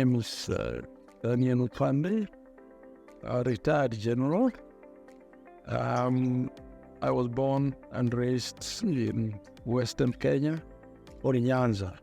name is Opande, a retired general. I was born and raised in Western Kenya, or in Nyanza,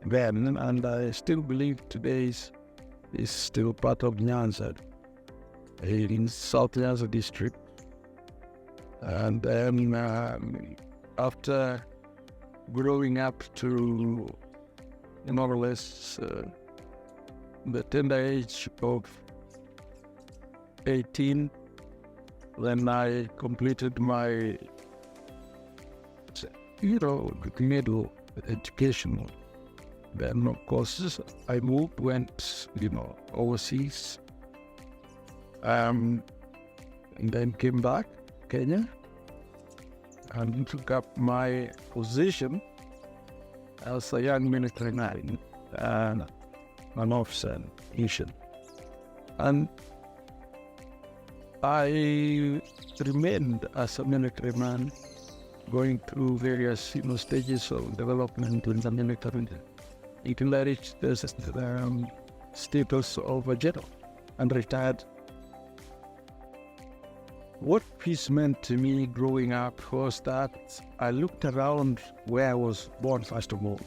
then, and I still believe today is still part of Nyanza, in South Nyanza district. And then after growing up to more or less the tender age of 18, then I completed my middle education. Then of course I went overseas, and then came back Kenya and took up my position as a young military man and an officer mission. And I remained as a military man, going through various stages of development in the military until I reached the status of a general and retired. What peace meant to me growing up was that I looked around where I was born, first of all.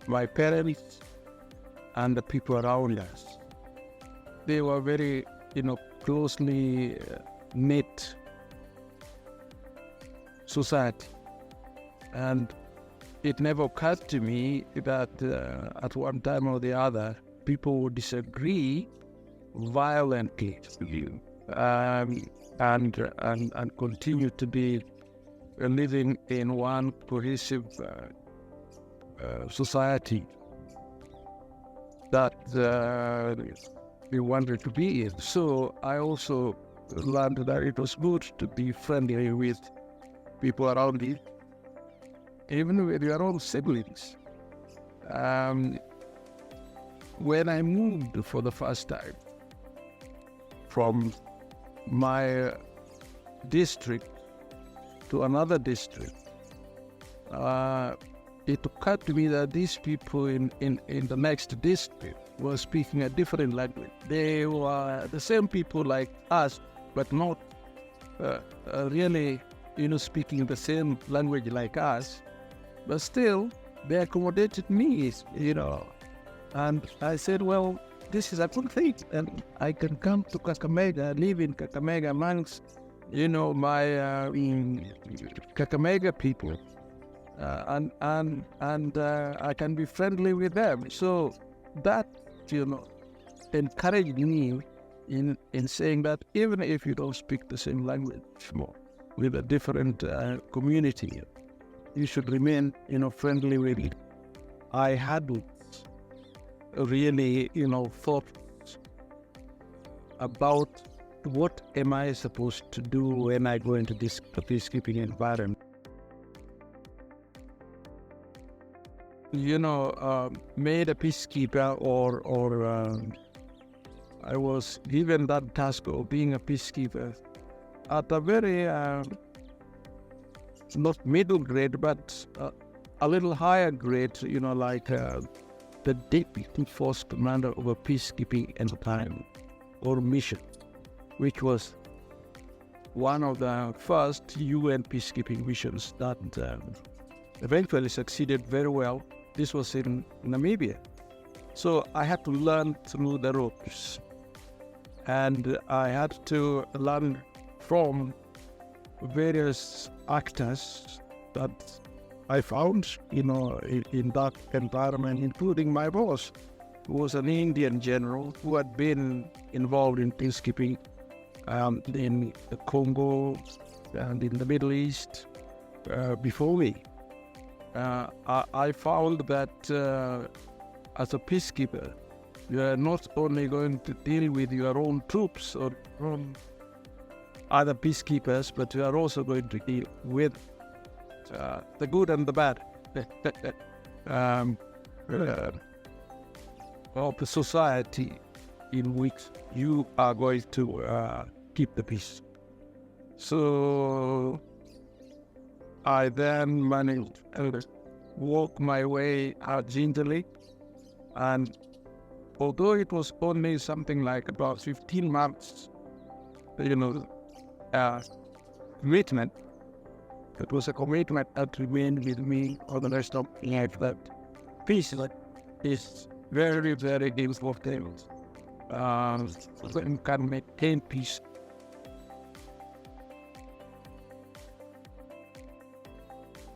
My parents and the people around us, they were very, closely knit society. And it never occurred to me that at one time or the other, people would disagree violently and continue to be living in one cohesive society that we wanted to be in. So I also learned that it was good to be friendly with people around you, even with your own siblings. When I moved for the first time from my district to another district, it occurred to me that these people in the next district were speaking a different language. They were the same people like us, but not really, speaking the same language like us. But still, they accommodated me, And I said, well, this is a good thing, and I can come to Kakamega, live in Kakamega amongst, my Kakamega people, and I can be friendly with them. So that, encouraged me in saying that even if you don't speak the same language with a different community, you should remain, friendly with it. I hadn't really, thought about what am I supposed to do when I go into this peacekeeping environment. Made a peacekeeper, or I was given that task of being a peacekeeper at a very, not middle grade, but a little higher grade, like the deputy force commander of a peacekeeping environment or mission, which was one of the first UN peacekeeping missions that eventually succeeded very well. This was in Namibia. So I had to learn through the ropes, and I had to learn from various actors that I found, in that environment, including my boss, who was an Indian general who had been involved in peacekeeping in the Congo and in the Middle East before me. I found that as a peacekeeper, you are not only going to deal with your own troops or other peacekeepers, but you are also going to deal with the good and the bad of the society in which you are going to keep the peace. So I then managed to walk my way out gingerly and although it was only something like about 15 months, commitment, it was a commitment that remained with me for the rest of my life. That peace is very, very important. So you can maintain peace.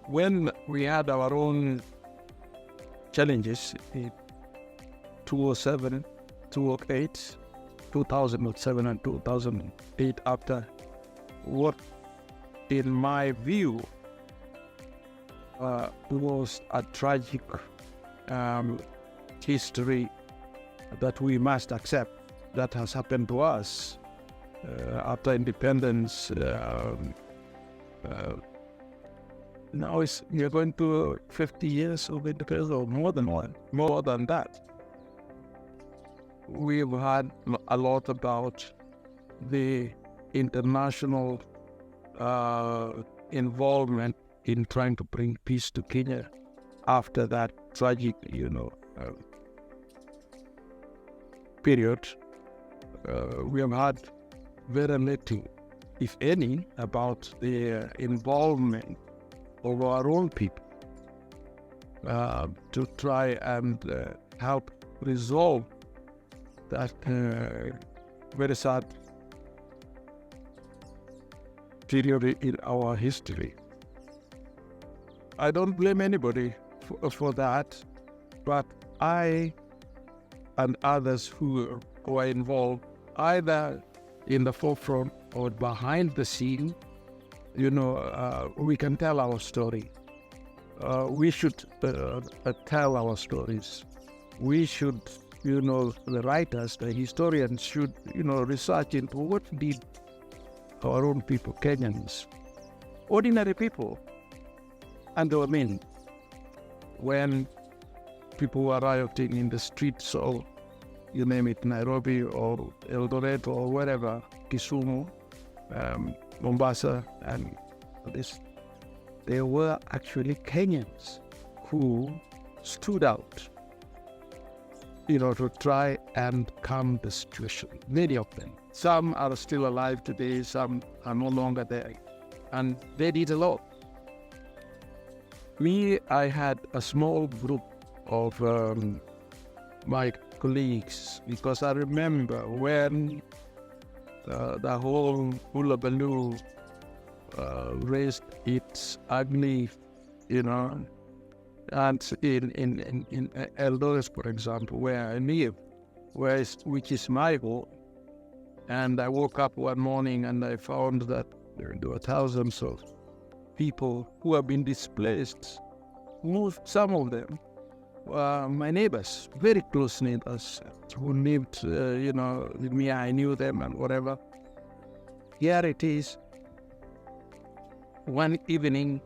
When we had our own challenges in 2007, 2008, 2007 and 2008, after what, in my view, was a tragic history that we must accept that has happened to us after independence. Now we're going to 50 years of independence, or more than that. We've had a lot about the international involvement in trying to bring peace to Kenya after that tragic, period. We have had very little, if any, about the involvement of our own people to try and help resolve that very sad period in our history. I don't blame anybody for that, but I and others who were involved, either in the forefront or behind the scene, we can tell our story. We should tell our stories. We should, the writers, the historians should, research into what did our own people, Kenyans, ordinary people, and they were men, when people were rioting in the streets of, you name it, Nairobi or Eldoret or wherever, Kisumu, Mombasa, and this. There were actually Kenyans who stood out, to try and calm the situation. Many of them. Some are still alive today, some are no longer there. And they did a lot. Me, I had a small group of my colleagues, because I remember when the whole hula baloo raised its ugly, and in Eldoret, for example, where I live, which is my home, and I woke up one morning and I found that there were thousands of people who have been displaced. Some of them were my neighbors, very close neighbors, who lived, with me. I knew them and whatever. Here it is. One evening,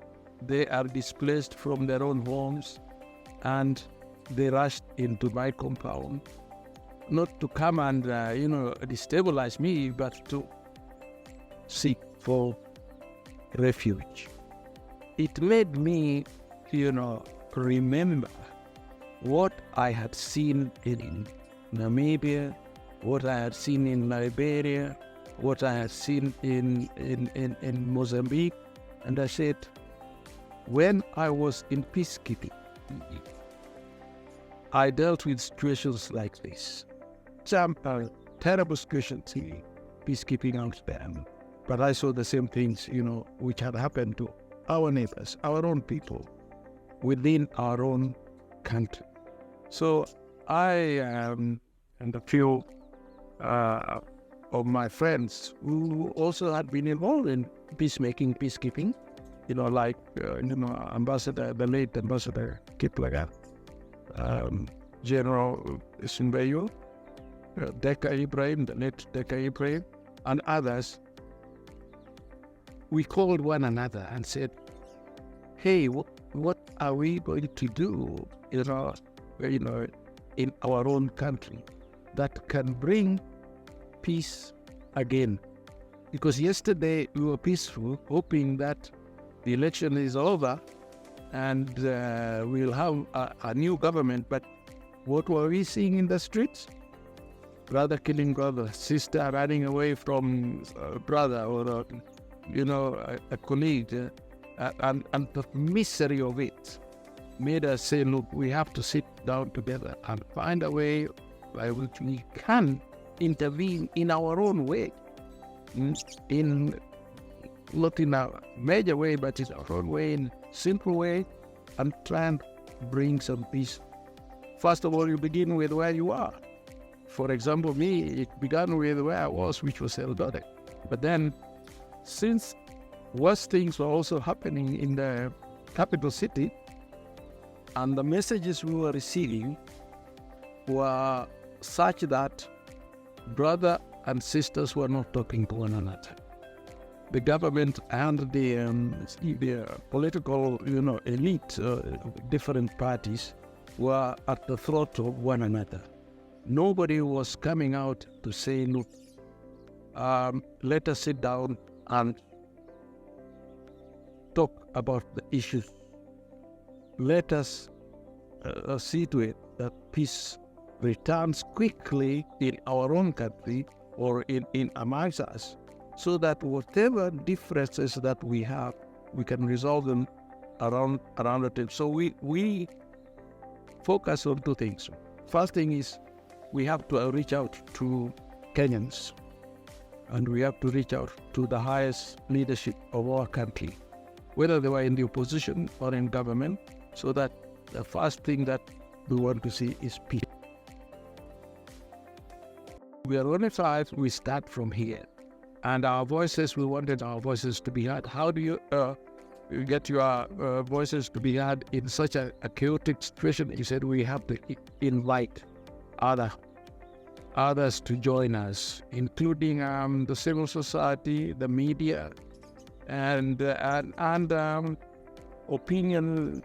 they are displaced from their own homes, and they rushed into my compound, not to come and, destabilize me, but to seek for refuge. It made me, remember what I had seen in Namibia, what I had seen in Liberia, what I had seen in Mozambique. And I said, when I was in peacekeeping, I dealt with situations like this. Some terrible situations in peacekeeping out there. But I saw the same things, which had happened to our neighbors, our own people, within our own country. So I and a few of my friends who also had been involved in peacekeeping, like Ambassador, the late Ambassador Kiplagat, General Sinbayo, Deka Ibrahim, the late Deka Ibrahim, and others. We called one another and said, hey, what are we going to do, in our own country that can bring peace again? Because yesterday we were peaceful, hoping that the election is over and we'll have a new government, but What were we seeing in the streets? Brother killing brother, sister running away from a brother or a colleague, and the misery of it made us say, look, we have to sit down together and find a way by which we can intervene in our own way, not in a major way, but in our own way, in a simple way, and try and bring some peace. First of all, you begin with where you are. For example, me, it began with where I was, which was Eldoret. But then, since worse things were also happening in the capital city, and the messages we were receiving were such that brother and sisters were not talking to one another. The government and the political, elite, different parties were at the throat of one another. Nobody was coming out to say, look, let us sit down and talk about the issues. Let us see to it that peace returns quickly in our own country or in amongst us, so that whatever differences that we have, we can resolve them around the table. So we focus on two things. First thing is we have to reach out to Kenyans, and we have to reach out to the highest leadership of our country, whether they were in the opposition or in government, so that the first thing that we want to see is peace. We are only five, we start from here. And our voices, we wanted our voices to be heard. How do you get your voices to be heard in such a chaotic situation? He said we have to invite others to join us, including the civil society, the media, and opinion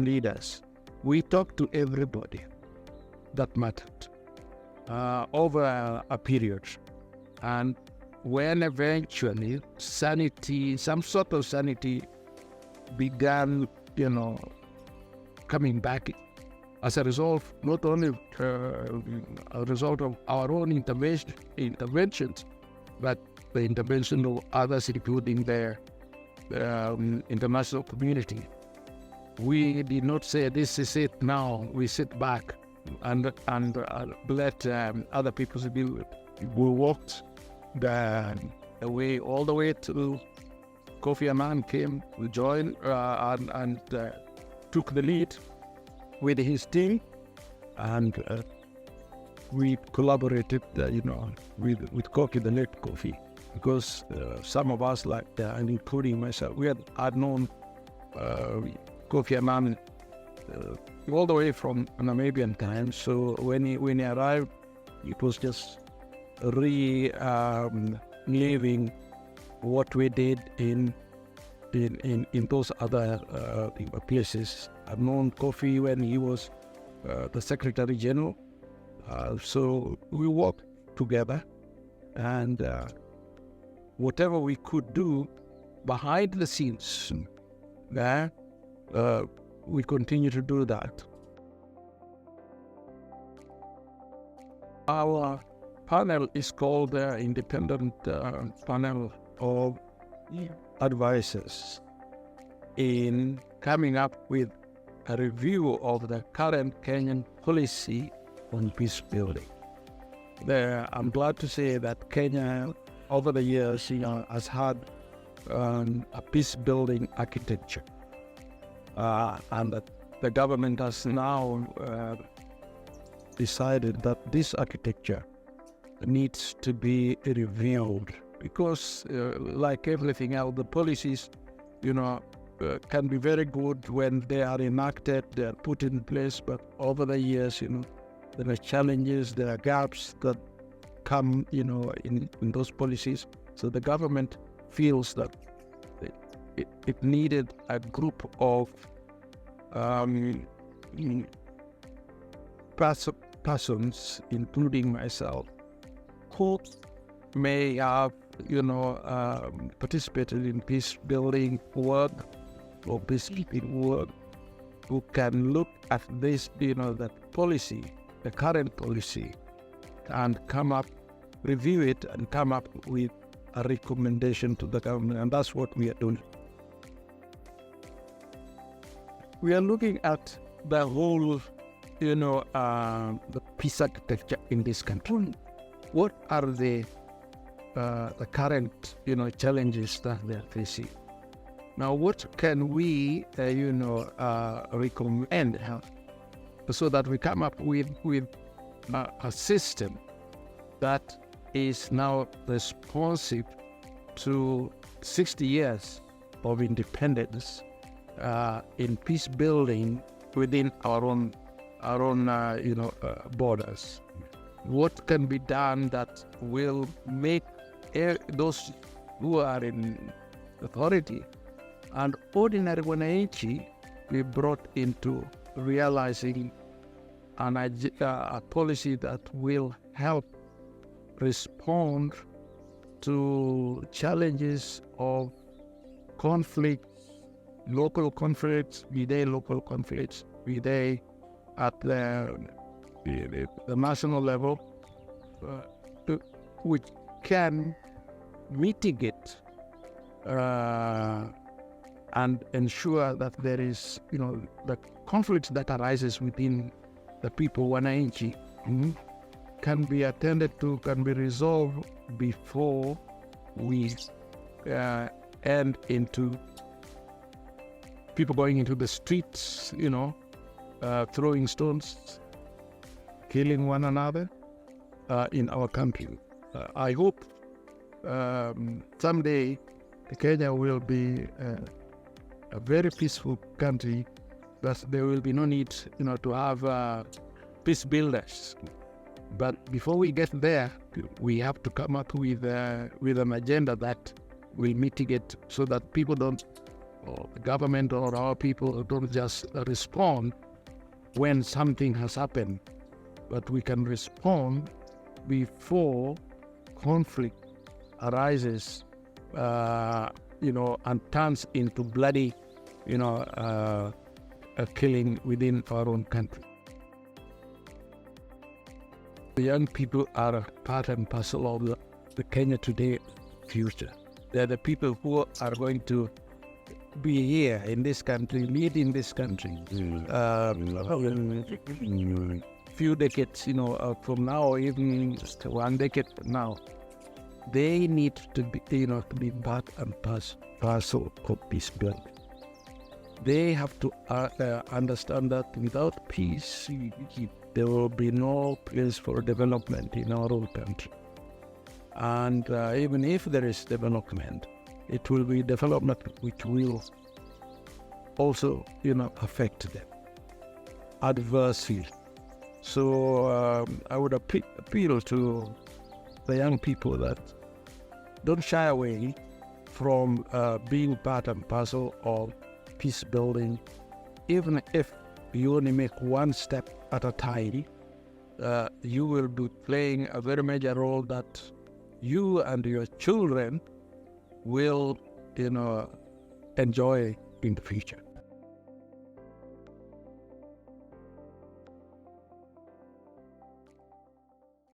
leaders. We talked to everybody that mattered over a period, and when eventually some sort of sanity began, coming back as a result, not only a result of our own interventions, but the intervention of others, including the international community. We did not say this is it now. We sit back and let other people do it. We walked the way all the way to Kofi Annan came. We joined and took the lead with his team, and we collaborated, with Kofi, the late Kofi, because some of us, and including myself, we had known Kofi Annan all the way from Namibian times. So when he arrived, it was just reliving what we did in those other places. I've known Kofi when he was the Secretary General. So we worked together, and whatever we could do behind the scenes, we continue to do that. Our panel is called the Independent Panel of Advisors in coming up with a review of the current Kenyan policy on peace building. I'm glad to say that Kenya, over the years, has had a peace building architecture, and that the government has now decided that this architecture needs to be reviewed, because like everything else, the policies, can be very good when they are enacted, they are put in place, but over the years, there are challenges, there are gaps that come, in those policies. So the government feels that it needed a group of persons, including myself, who may have, participated in peace building work or peacekeeping work, who can look at this, that policy, the current policy, and review it and come up with a recommendation to the government. And that's what we are doing. We are looking at the whole, the peace architecture in this country. What are the current, challenges that they are facing? Now, what can we, recommend so that we come up with a system that is now responsive to 60 years of independence in peace building within our own borders? What can be done that will make those who are in authority and ordinary wananchi be brought into realizing a policy that will help respond to challenges of conflict, local conflicts, be they local conflicts, be they at the national level, which can mitigate and ensure that there is, the conflict that arises within the people, wananchi, can be attended to, can be resolved before we end into people going into the streets, throwing stones, killing one another in our country. I hope someday Kenya will be a very peaceful country, that there will be no need, to have peace builders. But before we get there, we have to come up with an agenda that will mitigate, so that people don't, or the government or our people don't just respond when something has happened, but we can respond before conflict arises, and turns into bloody, killing within our own country. The young people are a part and parcel of the Kenya today future. They're the people who are going to be here in this country, leading this country. Few decades, from now, even just 1 decade from now, they need to be, to be part and parcel of peace building. They have to understand that without peace, there will be no place for development in our own country. And even if there is development, it will be development which will also, affect them adversely. So I would appeal to the young people that don't shy away from being part and parcel of peace building, even if you only make one step at a time. You will be playing a very major role that you and your children will, enjoy in the future.